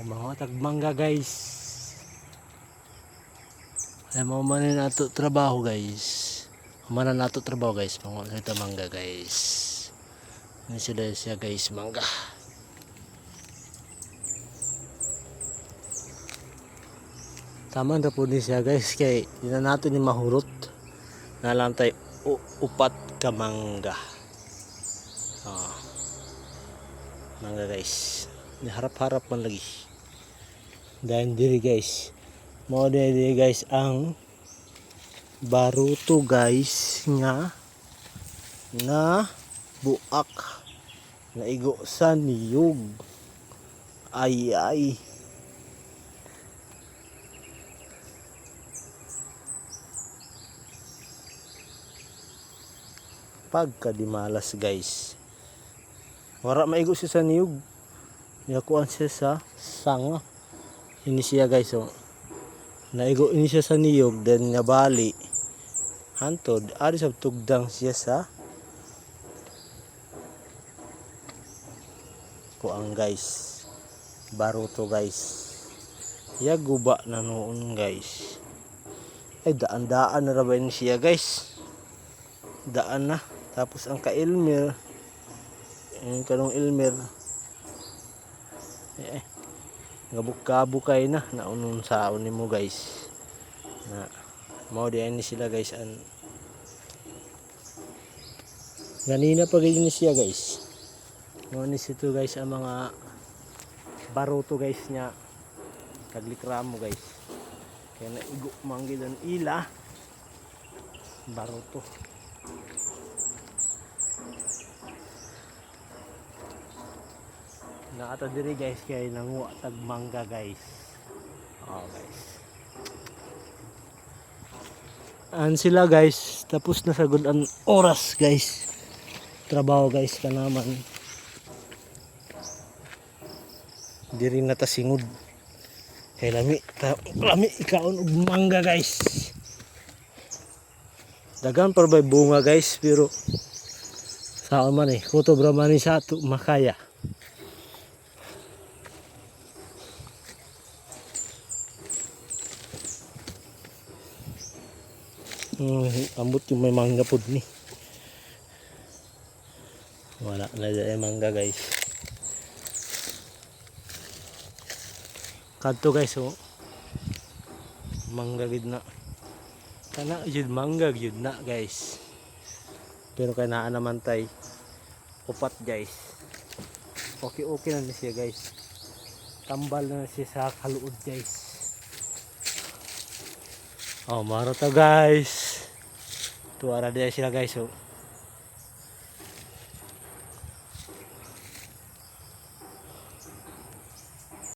Mga tagmangga guys. Ay mo man nato trabaho guys. Mana nato trabaho guys. Mga ito mangga guys. Ini sila siya guys mangga. Tama na po din siya guys kay di na natin ni mahurot. Na lang tayo upat ka mangga. Mangga guys. Ni harap-harap man lagi. Dan diri guys. Mo diri guys ang baruto guys nga na buak na igo sa niyog. Ay. Pagka di malas guys. Wara maigo siya sa niyog. Yakuan siya sa sanga. Ini siya guys oh. Naigo ini siya sa niyog then nabali. Hantod ari sa tugdang siya sa kuang guys. Baruto guys. Yaguba na noon guys. Ay daan-daan na ra ba ini siya guys. Daan na. Tapos ang ka-Elmer. Yung kanong Elmer. Gabuk-kabukay na naunon sa ni mo guys na mao di ani sila guys an ganina pa gid ni siya guys mo ni sito guys ang mga baruto guys nya kaglikramo guys kaya naigo manggid ang ila baruto. Naata diri guys kay nanguha tag mangga guys. Guys. An sila guys tapos na sagud ang oras guys. Trabaho guys kanaman. Diri na ta singud. Kay lami ikaon og mangga guys. Dagan pa bay bunga guys pero saan man kutob ra man sa ato makaya. Ambot yung may mangga pod ni. Wala na dyan mangga guys. Kadto guys oh. Mangga gid na. Kana jud mangga jud na guys. Pero kay naa naman tay upat guys. Okay na siya guys. Tambal na siya sa kaluod guys. Maro ta guys. Tuara dia sila guys oh.